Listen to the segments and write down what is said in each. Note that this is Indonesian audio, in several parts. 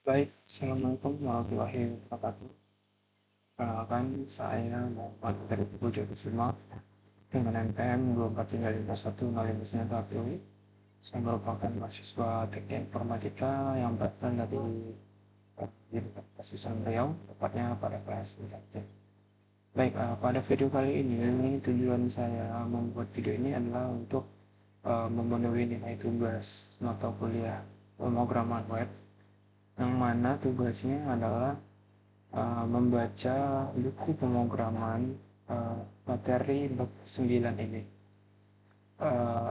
Baik, Assalamualaikum warahmatullahi wabarakatuh. Perkenalkan, saya Muhammad dari Pujo Kusuma dengan NPM 24351 Saya merupakan mahasiswa Teknik Informatika yang berasal dari Universitas Islam Riau, tepatnya pada kelas 4. Baik, pada video kali ini tujuan saya membuat video ini adalah untuk memenuhi nilai tugas mata kuliah pemrograman web, yang mana tugasnya adalah membaca buku pemrograman materi bab 9 ini.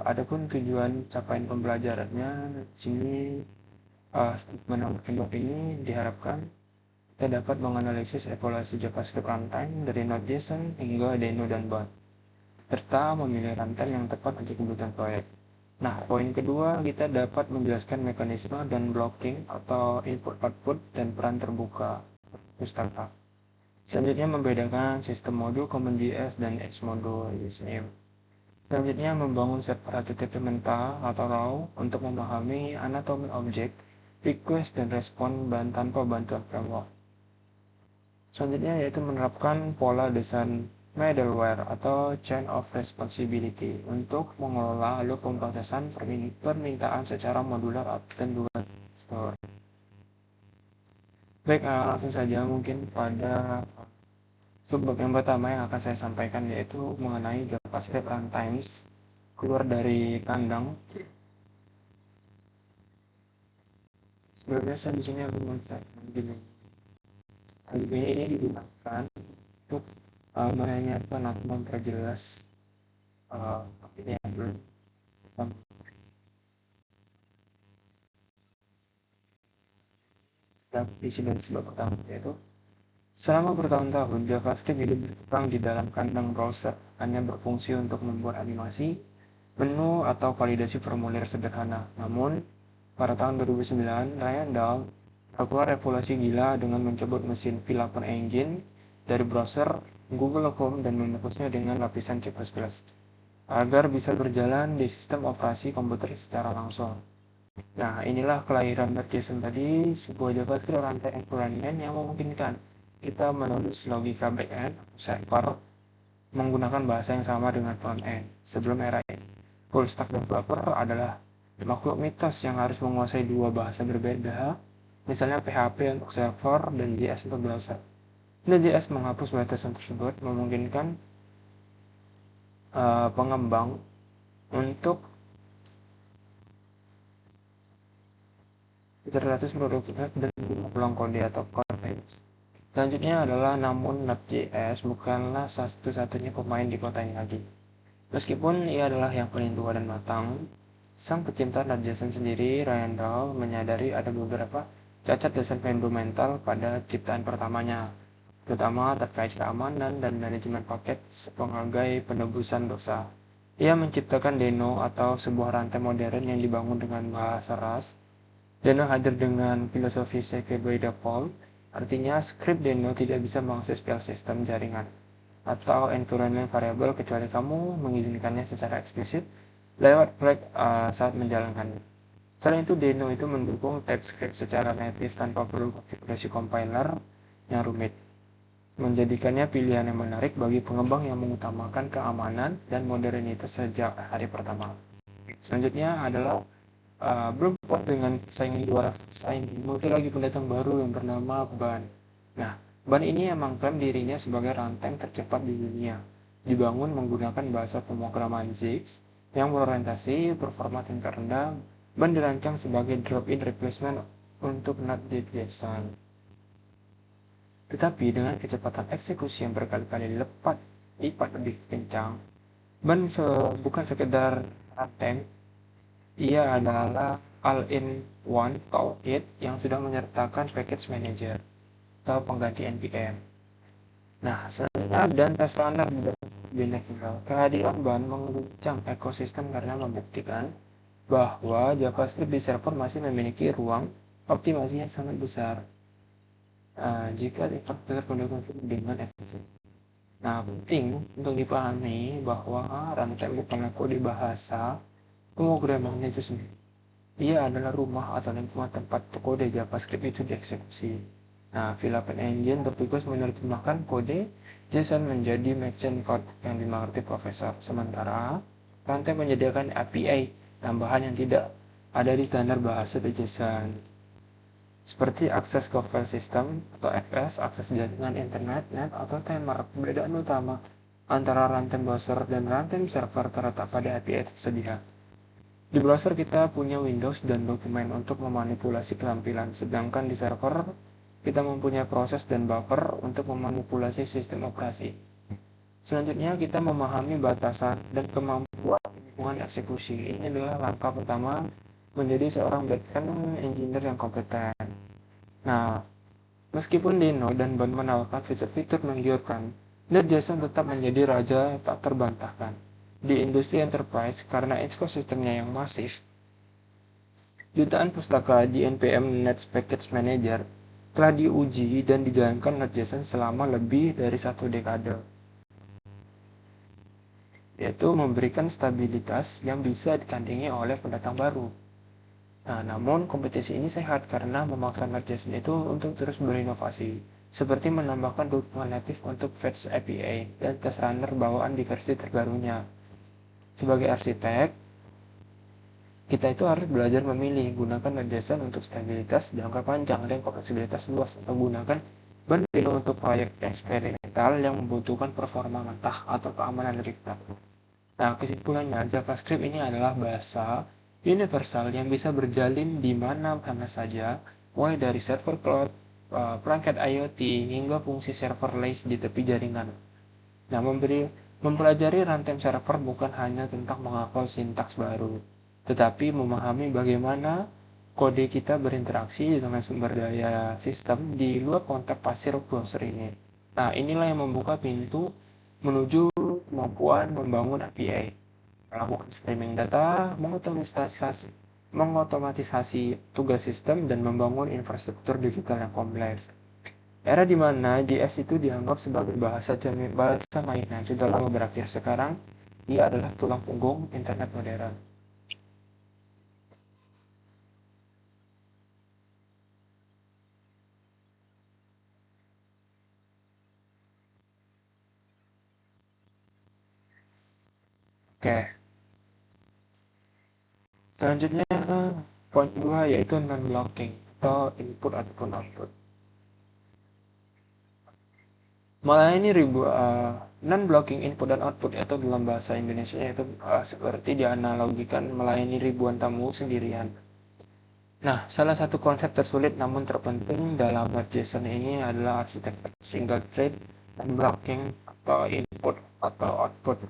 Adapun tujuan capaian pembelajarannya di sini, statement bab ini diharapkan kita dapat menganalisis evaluasi JavaScript runtime dari Node.json hingga Deno dan Bun, serta memilih runtime yang tepat untuk kebutuhan proyek. Nah, poin kedua, kita dapat menjelaskan mekanisme dan blocking atau input-output dan peran terbuka startup. Selanjutnya membedakan sistem modul CommonJS dan Xmodule di sini. Selanjutnya membangun server HTTP mentah atau raw untuk memahami anatomi objek, request dan respon tanpa bantuan framework. Selanjutnya yaitu menerapkan pola desain middleware atau chain of responsibility untuk mengelola alur pemrosesan permintaan secara modular dan juga store. Baik, langsung saja mungkin pada subbab yang pertama yang akan saya sampaikan yaitu mengenai JavaScript runtimes keluar dari kandang. Sebenarnya saya di sini aku mengatakan gini, ini digunakan untuk menanyakan atau memperjelas ini yang belum isi dan sebab pertama yaitu selama bertahun-tahun JavaScript hidup berkembang di dalam kandang browser, hanya berfungsi untuk membuat animasi, menu atau validasi formulir sederhana. Namun, pada tahun 2009, Ryan Dahl keluar revolusi gila dengan mencabut mesin V8 Engine dari browser Google Chrome dan membungkusnya dengan lapisan C++ agar bisa berjalan di sistem operasi komputer secara langsung. Nah, inilah kelahiran Node.json tadi, sebuah JavaScript rantai environment yang memungkinkan kita menulis logika backend server menggunakan bahasa yang sama dengan frontend. Sebelum era ini, full stack developer adalah makhluk mitos yang harus menguasai dua bahasa berbeda, misalnya PHP untuk server dan JS untuk browser. JS menghapus batasan tersebut, memungkinkan pengembang untuk iteratif produktif dan ulang kode atau code. Selanjutnya adalah namun Node.js bukanlah satu-satunya pemain di kota ini lagi. Meskipun ia adalah yang paling tua dan matang, sang pecinta Node.js sendiri, Ryan Dahl, menyadari ada beberapa cacat desain fundamental pada ciptaan pertamanya, terutama terkait keamanan dan manajemen paket sebagai penebusan dosa. Ia menciptakan Deno atau sebuah rantai modern yang dibangun dengan bahasa Rust. Deno hadir dengan filosofi secure by default, artinya script Deno tidak bisa mengakses file sistem jaringan atau environment variable kecuali kamu mengizinkannya secara eksplisit lewat flag saat menjalankannya. Selain itu, Deno itu mendukung TypeScript secara native tanpa perlu konfigurasi compiler yang rumit, menjadikannya pilihan yang menarik bagi pengembang yang mengutamakan keamanan dan modernitas sejak hari pertama. Selanjutnya adalah belum puas dengan saingan juara saing, muncul lagi pendatang baru yang bernama Bun. Nah, Bun ini emang klaim dirinya sebagai runtime tercepat di dunia, dibangun menggunakan bahasa pemrograman Zix yang berorientasi performa tingkat rendah. Bun dirancang sebagai drop-in replacement untuk Node.json. Tetapi dengan kecepatan eksekusi yang berkali-kali lipat lebih kencang, Bun bukan sekedar runtime, ia adalah all-in-one toolkit yang sudah menyertakan package manager atau pengganti npm. Nah, standar dan tes runner binary kehadiran Bun mengguncang ekosistem karena membuktikan bahwa JavaScript di server masih memiliki ruang optimasi yang sangat besar jika infrastruktur pendukung dengan efisien. Nah, penting untuk dipahami bahwa runtime bukanlah kode bahasa pemrogramannya itu sendiri, Ia adalah rumah atau lingkungan tempat kode JavaScript itu dieksekusi. Nah, Development Engine bertugas menerjemahkan kode JSON menjadi machine code yang dimengerti profesor. Sementara, runtime menyediakan API tambahan yang tidak ada di standar bahasa JSON. Seperti akses ke file system atau FS, akses jaringan internet, net, atau timer. Perbedaan utama antara runtime browser dan runtime server terletak pada API tersedia. Di browser kita punya Windows dan dokumen untuk memanipulasi tampilan, sedangkan di server kita mempunyai proses dan buffer untuk memanipulasi sistem operasi. Selanjutnya kita memahami batasan dan kemampuan lingkungan eksekusi. Ini adalah langkah pertama menjadi seorang backend engineer yang kompeten. Nah, meskipun Dino dan Bond menawarkan fitur-fitur menggiurkan, Node.json tetap menjadi raja tak terbantahkan. Di industri enterprise, karena ekosistemnya yang masif, jutaan pustaka di NPM Net Package Manager telah diuji dan dijalankan Node.json selama lebih dari 1 dekade, yaitu memberikan stabilitas yang bisa ditandingi oleh pendatang baru. Nah, namun kompetisi ini sehat karena memaksa Node.json itu untuk terus berinovasi, seperti menambahkan dukungan natif untuk Fetch API dan test runner bawaan di versi terbarunya. Sebagai arsitek, kita itu harus belajar memilih, gunakan Node.json untuk stabilitas jangka panjang dan kompleksibilitas luas, atau gunakan Bandino untuk proyek eksperimental yang membutuhkan performa mentah atau keamanan riset. Nah, kesimpulannya, JavaScript ini adalah bahasa universal yang bisa berjalin di mana saja, mulai dari server cloud, perangkat IoT, hingga fungsi serverless di tepi jaringan. Nah, mempelajari runtime server bukan hanya tentang menghafal sintaks baru, tetapi memahami bagaimana kode kita berinteraksi dengan sumber daya sistem di luar konteks pasir browser ini. Nah, inilah yang membuka pintu menuju kemampuan membangun API, melakukan streaming data, mengotomatisasi tugas sistem, dan membangun infrastruktur digital yang kompleks. Era di mana JS itu dianggap sebagai bahasa mainan sudah lama berakhir. Sekarang, ia adalah tulang punggung internet modern. Oke, selanjutnya poin 2 yaitu non-blocking atau input ataupun output. Melayani non-blocking input dan output atau dalam bahasa Indonesia itu seperti dianalogikan melayani ribuan tamu sendirian. Nah, salah satu konsep tersulit namun terpenting dalam JSON ini adalah arsitektur single thread dan blocking atau input atau output.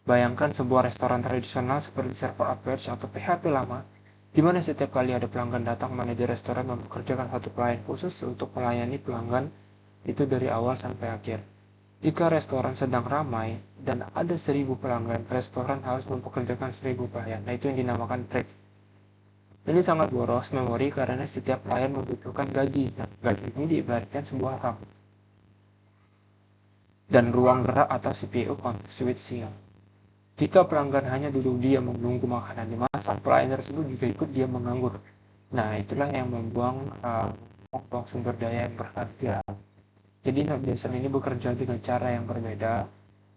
Bayangkan sebuah restoran tradisional seperti server Apache atau PHP lama, di mana setiap kali ada pelanggan datang, manajer restoran mempekerjakan satu pelayan khusus untuk melayani pelanggan itu dari awal sampai akhir. Jika restoran sedang ramai dan ada 1.000 pelanggan, restoran harus mempekerjakan 1.000 pelayan. Nah, itu yang dinamakan thread. Ini sangat boros memori karena setiap pelayan membutuhkan gaji. Nah, gaji ini diibaratkan sebuah RAM dan ruang gerak atau CPU context switching. Jika pelanggan hanya duduk diam menunggu makanan dimasak, pelayan tersebut juga ikut diam menganggur. Nah, itulah yang membuang sumber daya yang berharga. Jadi Node.json ini bekerja dengan cara yang berbeda,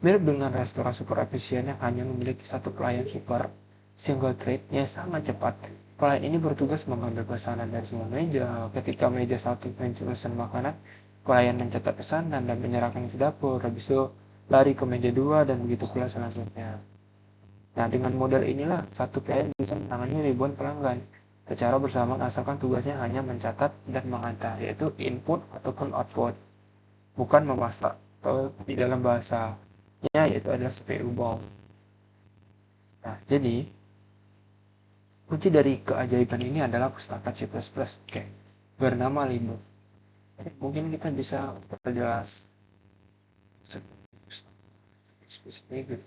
mirip dengan restoran super efisien yang hanya memiliki satu pelayan super single thread yang sangat cepat. Pelayan ini bertugas mengambil pesanan dari semua meja. Ketika meja satu pesan makanan, pelayan mencatat pesanan dan menyerahkan ke dapur. Habis itu lari ke meja 2 dan begitu pula selanjutnya. Nah, dengan model inilah satu pelayan bisa menangani ribuan pelanggan secara bersamaan asalkan tugasnya hanya mencatat dan mengantar, yaitu input ataupun output, bukan memasak atau di dalam bahasanya yaitu adalah CPU bomb. Nah, jadi kunci dari keajaiban ini adalah pustaka C++, oke, bernama Lino. Mungkin kita bisa perjelas spesifik.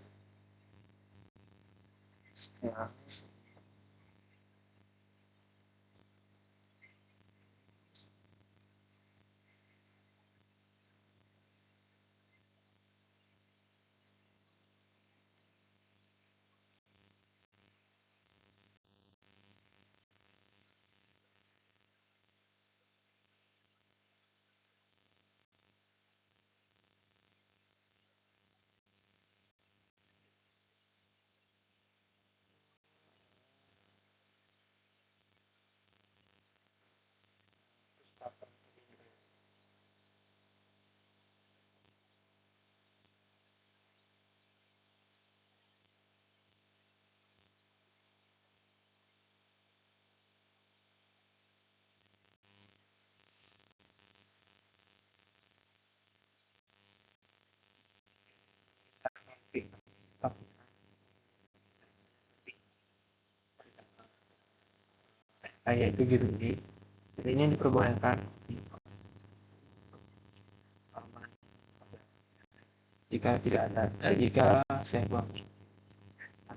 yaitu Girundi. Ini diperbolehkan jika saya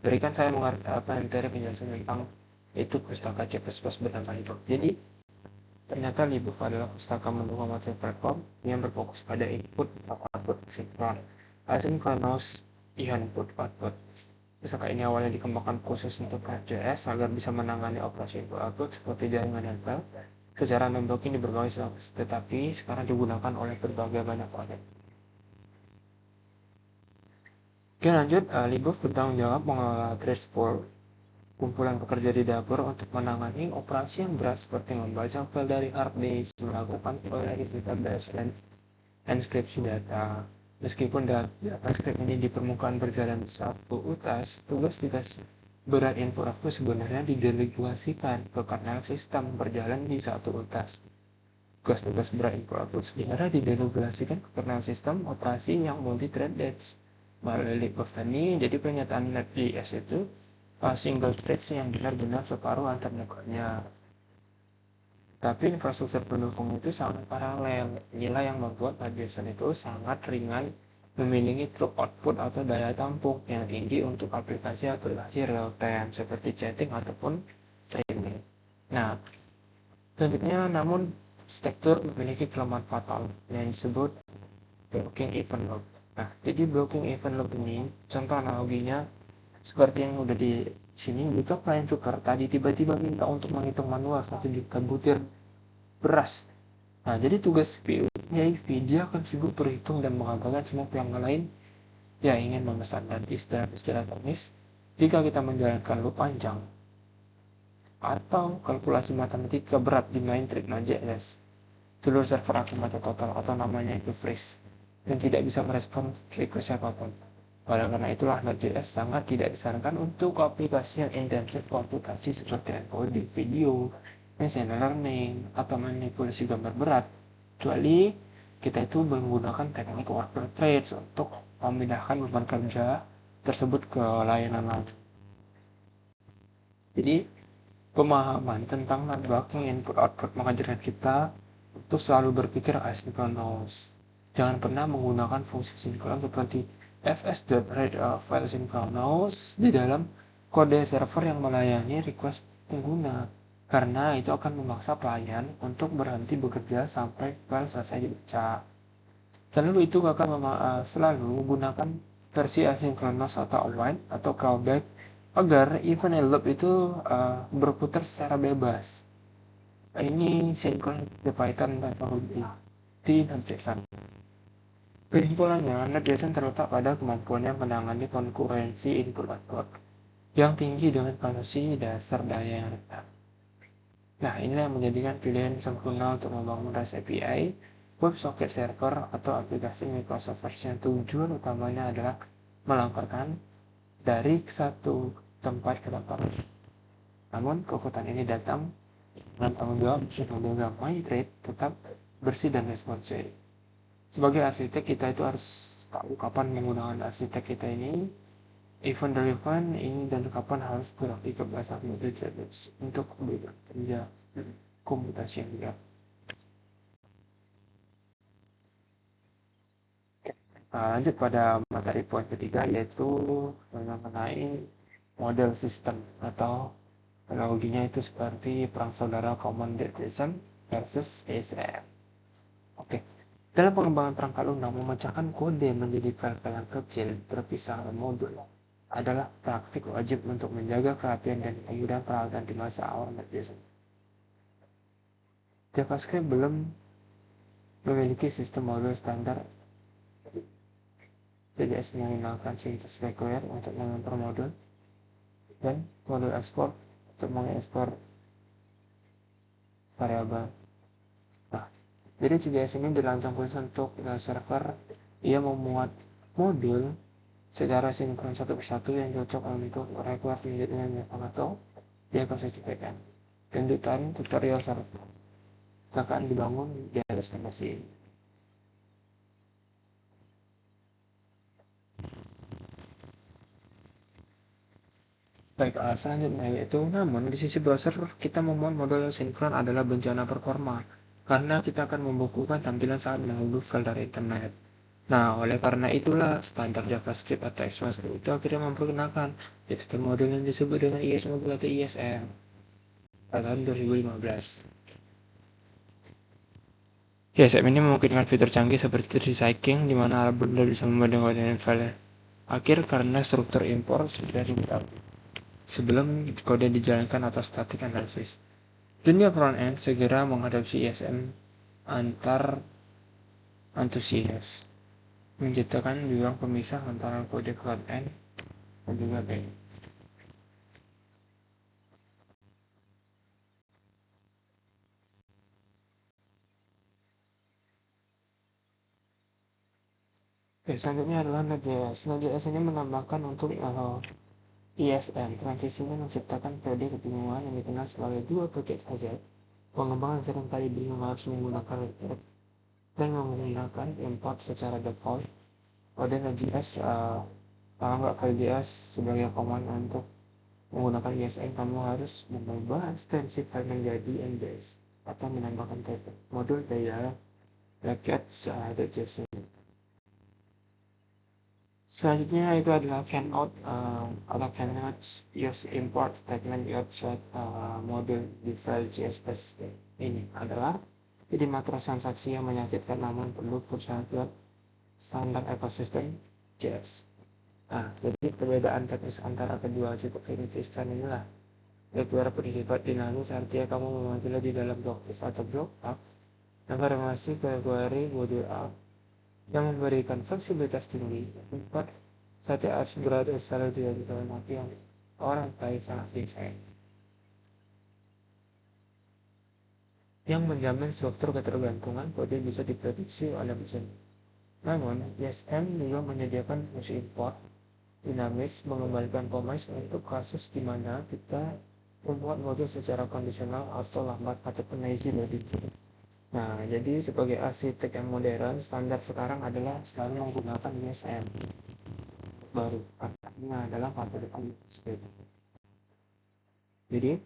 berikan saya materi penjelasan tentang itu pustaka C++ bernama LibOf. Jadi ternyata LibOf adalah pustaka mendukung materi platform yang berfokus pada input atau output sinkron, asynchronous input-output. Pustaka ini awalnya dikembangkan khusus untuk Node.js agar bisa menangani operasi input-output seperti jaringan nempel secara non-blocking di berbagai situs, tetapi sekarang digunakan oleh berbagai banyak project. Oke, lanjut. LibOf bertanggung jawab mengelola threads pool, kumpulan pekerja di dapur untuk menangani operasi yang berat seperti membaca file dari hard disk, melakukan query database, dan enskripsi data. Meskipun data script ini di permukaan berjalan satu utas, tugas-tugas berat input output sebenarnya didelegasikan ke kernel sistem berjalan di satu utas. Tugas-tugas berat input output sebenarnya didelegasikan ke kernel sistem operasi yang multi-threaded. Melalui LibOf tadi, jadi pernyataan Node.js itu single threads yang benar-benar separuh antar networknya. Tapi infrastruktur pendukung itu sangat paralel. Inilah yang membuat Node.js itu sangat ringan, memiliki true output atau daya tampung yang tinggi untuk aplikasi real time seperti chatting ataupun streaming. Nah, selanjutnya namun struktur memiliki kelemahan fatal yang disebut blocking event loop. Nah, jadi blocking event loop ini contoh analoginya seperti yang udah di sini, jika klien tukar tadi tiba-tiba minta untuk menghitung manual 1 juta butir beras. Nah, jadi tugas CPU dia akan sibuk berhitung dan mengabarkan semua pihak lain yang ingin memesan. Dan istilah teknis, jika kita menjalankan loop panjang atau kalkulasi matematika berat di main thread Node.js, seluruh server akan mati total atau namanya itu freeze dan tidak bisa merespon request siapapun. Oleh karena itulah Node.js sangat tidak disarankan untuk aplikasi yang intensif komputasi seperti encoding video, machine learning, atau manipulasi gambar berat, kecuali kita itu menggunakan teknik worker threads untuk memindahkan beban kerja tersebut ke layanan lain. Jadi pemahaman tentang networking input output mengajarkan kita untuk selalu berpikir asynchronous. Jangan pernah menggunakan fungsi sinkron seperti fs.read file synchronous di dalam kode server yang melayani request pengguna, karena itu akan memaksa pelayan untuk berhenti bekerja sampai file selesai dibaca. Selalu itu akan selalu gunakan versi asynchronous atau await atau callback agar event loop itu berputar secara bebas. Ini sinkron di Python teknologi di Node.js. Kesimpulannya, Node.js terletak pada kemampuannya menangani konkurensi input-output yang tinggi dengan kondisi dasar daya yang rendah. Nah, inilah yang menjadikan pilihan sempurna untuk membangun REST API, WebSocket Server, atau aplikasi Microsoft versi yang tujuan utamanya adalah melampirkan dari satu tempat ke tempat lain. Namun, kekuatan ini datang dengan tanggung jawab menjaga MyThread tetap bersih dan responsif. Sebagai arsitek, kita itu harus tahu kapan menggunakan arsitek kita ini, event relevant ini, dan kapan harus berarti ke bahasa Node.js untuk bekerja komputasi yang berat. Nah, lanjut pada materi poin ketiga, yaitu mengenai model sistem atau analoginya itu seperti perang saudara Common Destination versus ASM. Oke. Dalam pengembangan perangkat lunak, memecahkan kode menjadi file-file yang kecil terpisah oleh modul adalah praktik wajib untuk menjaga kerapian dan kemudahan peralatan di masa awal Node.js. JavaScript belum memiliki sistem modul standar. JS menggunakan sintas require untuk mengimpor modul dan modul export untuk mengekspor variabel. Nah, jadi JS ini dirancang khusus untuk server. Ia memuat modul secara sinkron satu persatu yang cocok untuk request menjadinya atau di ekosistem backend. Lanjutan tutorial server akan dibangun di atas informasi ini. Baik, selanjutnya yaitu namun di sisi browser kita memuat model sinkron adalah bencana performa karena kita akan membukukan tampilan saat mengunduh file dari internet. Nah, oleh karena itulah standar JavaScript atau ECMAScript itu akhirnya memperkenalkan sistem model yang disebut dengan IS Mobile atau ISM pada tahun 2015. ISM ini memungkinkan fitur canggih seperti recycling di mana alat bundle bisa membanding-bandingkan file akhir karena struktur impor sudah diketahui sebelum kode dijalankan atau static analysis. Dunia front-end segera mengadopsi ISM antar antusias, menciptakan jurang pemisah antara kode front-end dan juga back. Oke, selanjutnya adalah Node.js. Node.js ini menambahkan untuk ISM. Transisinya menciptakan kode kebingungan yang dikenal sebagai dua paket fase. Pengembangan seringkali bingung harus menggunakan return dan menggunakan import secara default. Kode Node.js anggap JS sebagai command untuk menggunakan ISM. Kamu harus mengubah ekstensi file menjadi NJS atau menambahkan modul dari package.js. Selanjutnya itu adalah canout atau cannot use import statement outside module di file JS ini adalah jadi matriks transaksi yang menyakitkan namun perlu persatuan standar ekosistem JS. Nah, jadi perbedaan teknis antara kedua tipe signifikan inilah beberapa bersifat dinamis, artinya kamu memanggilnya di dalam blok if atau blok up yang masih kategori modul up yang memberikan fleksibilitas tinggi. Empat, saja harus berada secara tidak dikawinkan yang orang baik sangat sincere yang menjamin struktur ketergantungan kode bisa diprediksi oleh mesin. Namun, ISM juga menyediakan fungsi import dinamis mengembalikan promise untuk kasus di mana kita membuat modul secara kondisional atau lambat ataupun lazy loading. Nah, jadi sebagai arsitek yang modern, standar sekarang adalah selalu menggunakan ISM baru. Ini adalah masa depan sepeda. Jadi,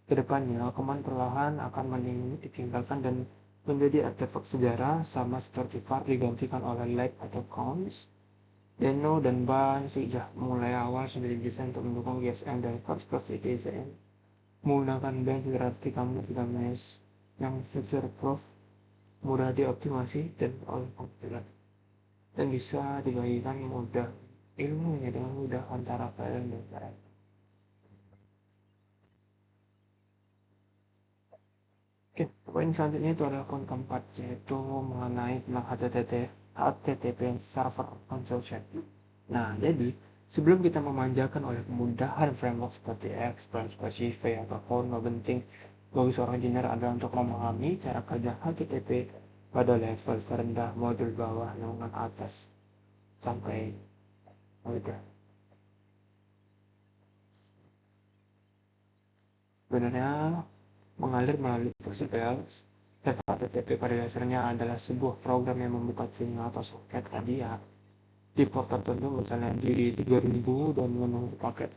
kedepannya command perlahan akan ditinggalkan dan menjadi artefak sejarah sama seperti var digantikan oleh like atau counts. Deno dan ban sejak mulai awal sudah didesain untuk mendukung GSM dan first class citizen. Menggunakan ban berarti kamu sudah mesh yang feature proof, mudah dioptimasi dan oleh komputer, dan bisa dibagikan mudah ilmunya dengan mudah antara file dan data. Oke, poin selanjutnya itu adalah poin keempat, yaitu mengenai tentang HTTP server control set. Nah, jadi sebelum kita memanjakan oleh kemudahan framework seperti Express, V atau Cloud, penting bagi seorang engineer adalah untuk memahami cara kerja HTTP pada level terendah, modul bawah, naungan atas, sampai udah. Sebenarnya mengalir melalui VCPL. HTTP pada dasarnya adalah sebuah program yang membuka sinyal atau soket tadi ya di port tertentu, misalnya di 3000 dan menunggu paket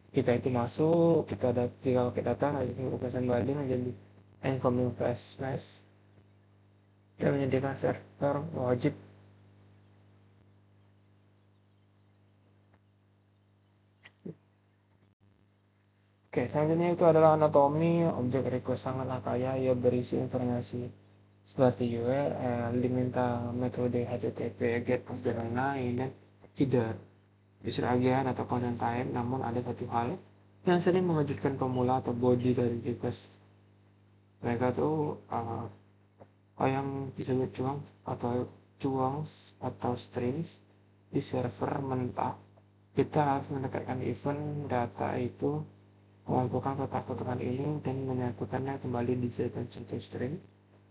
kita itu masuk, kita ada 3 paket data, ada pesan banding jadi incoming flash mesh dan menyediakan server wajib. Oke, selanjutnya itu adalah anatomi objek request sangatlah kaya, ia berisi informasi seperti URL, diminta metode HTTP, GET, POST, dan lain-lain, dan tidak diseragian atau content type. Namun ada satu hal yang sering mengejutkan pemula atau body dari request. Mereka tuh yang disebut cuang atau strings di server mentah. Kita harus mendekatkan event data itu, mengumpulkan kotak-kotakan ini dan menyatukannya kembali di satu string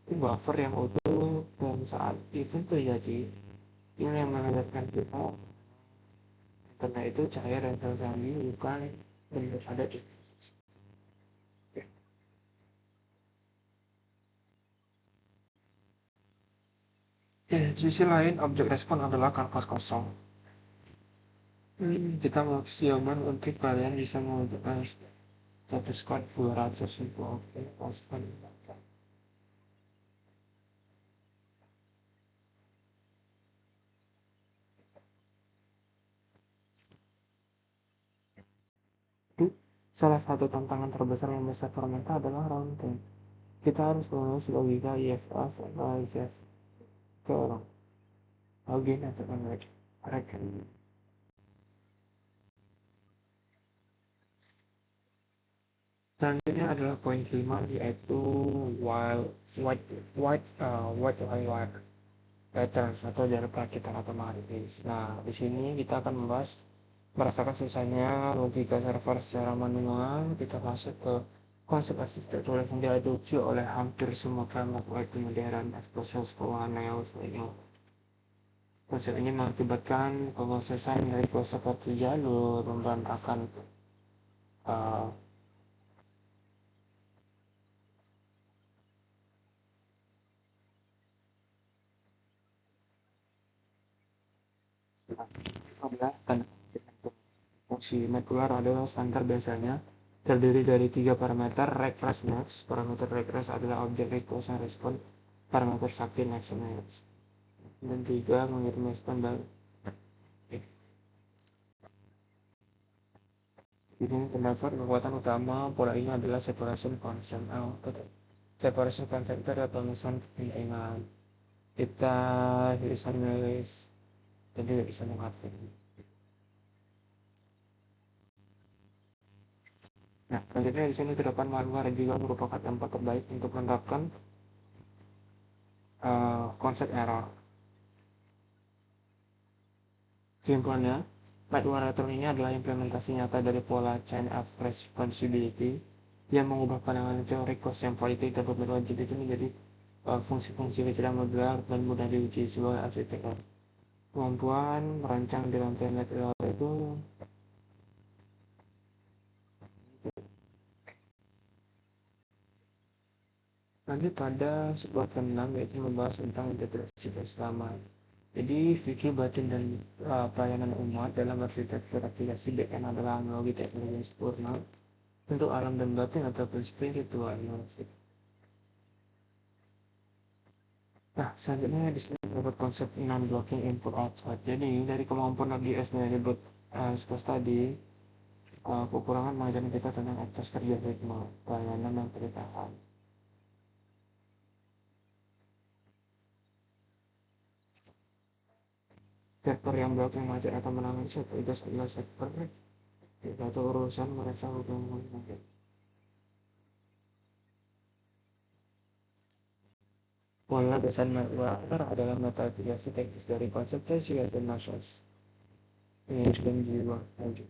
di buffer yang utuh, dan saat event terjadi ini yang menandakan kita karena itu cair dan tersambi bukan bentuk padat. Di sisi lain, objek respon adalah kanvas kosong. Kita maksimal untuk kalian bisa mengumpulkan satu squad 200 ribu. Oke, pasukan. Itu salah satu tantangan terbesar yang bisa Fermenta adalah round 10. Kita harus lulus logika IFA analysis ke orang login atau mereka. Selanjutnya adalah poin kelima, yaitu wild white white wire patterns atau jalur perakitan otomatis. Nah, di sini kita akan membahas merasakan susahnya logika server secara manual. Kita masuk ke konsep arsitektur yang diadopsi oleh hampir semua framework web modern, proses keuangan lainnya. Konsep ini mengakibatkan pemrosesan dari proses satu jalur, memberantakan uh, adalah tanda fungsi modular adalah standar biasanya terdiri dari tiga parameter request next. Parameter request adalah objek request yang respon parameter sakti next next, dan tiga mengirim respon balik. Ini terdapat kekuatan utama pola ini adalah separation concept. Separation concept itu adalah pemenuhan kepentingan. Kita bisa menulis dan tidak bisa mengatur. Nah, selanjutnya di sini terdapat malware juga merupakan tempat terbaik untuk menerapkan konsep error. Kesimpulannya, malware ini adalah implementasi nyata dari pola chain of responsibility yang mengubah pandangan teori cost yang politik dapat berwajib itu menjadi fungsi-fungsi kecil modular dan mudah diuji sebagai arsitektur. Kemampuan merancang di lantai network itu lanjut pada sebuah keenam, yaitu membahas tentang integrasi bersama. Jadi fikih batin dan pelayanan umat dalam arsitektur aplikasi backend adalah analogi teknologi yang sempurna untuk alam dan batin ataupun spiritual. Nah, selanjutnya di sini terdapat konsep non-blocking input output. Jadi dari kemampuan RDS yang disebut tadi, kekurangan mengajarkan kita tentang akses kerja ritme, pelayanan dan pernikahan. Server yang blocking mengajar akan menangani tugas-tugas server, atau urusan merasa hubungan. Pola dasar malware adalah metodologi teknis dari konsep Cheshire dan Nasos. Ini juga jiwa lanjut.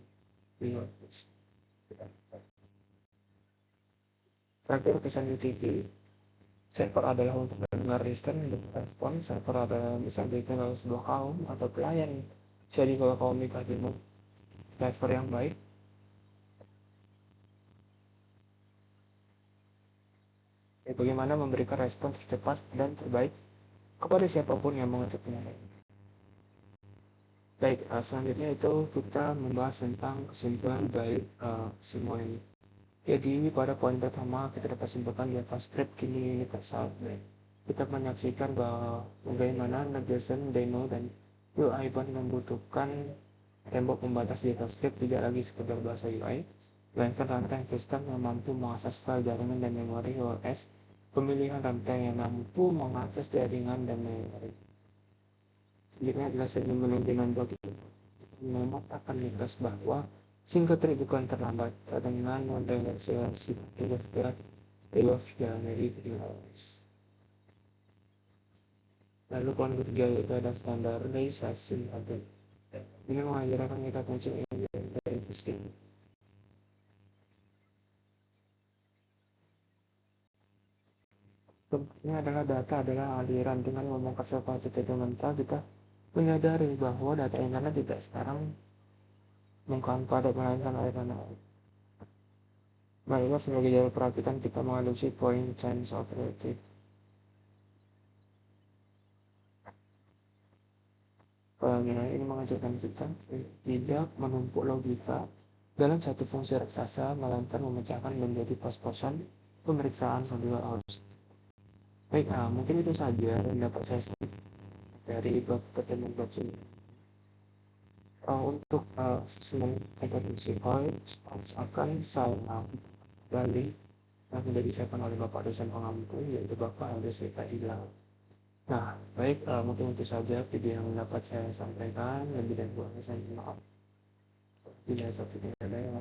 Terakhir kesan UTP. Server adalah untuk mendengar return dan respon. Server adalah bisa dikenal sebuah kaum atau pelayan. Jadi kalau komunikasimu server yang baik, bagaimana memberikan respon tercepat dan terbaik kepada siapapun yang mengajaknya. Baik, selanjutnya itu kita membahas tentang kesimpulan dari semua ini. Jadi pada poin pertama kita dapat simpulkan JavaScript kini universal. Kita menyaksikan bahwa bagaimana Node.json, Deno, dan UI membutuhkan tembok pembatas JavaScript tidak lagi sekedar bahasa UI, melainkan rantai sistem yang mampu mengakses file jaringan dan memori OS, pemilihan rantai yang mampu mengakses jaringan dan memori. Selanjutnya adalah seni manajemen blocking. Mematakan mitos bahwa singkatnya bukan terlambat dengan model akselerasi dari lalu poin ketiga itu ada standarisasi atau ini mengajarkan kita konsep dari sistem. Ini adalah data adalah aliran. Dengan membongkar konsep mental, kita menyadari bahwa data internet tidak sekarang bukan pada melainkan oleh dana. Baiklah, sebagai jalur perakitan kita mengadopsi point change of relative. Nilai ini mengajarkan kita tidak menumpuk logika dalam satu fungsi raksasa, melainkan memecahkan menjadi pos-posan pemeriksaan modul aus. Baik, mungkin itu saja yang dapat saya sampaikan dari bab pertemuan bab ini. Untuk asesmen kompetensi OIS akan saya balik yang sudah disiapkan oleh Bapak dosen pengampu, yaitu Bapak LDC Fadilah. Nah, baik, mungkin itu saja video yang dapat saya sampaikan. Lebih dan kurangnya saya mohon maaf. Bila ada yang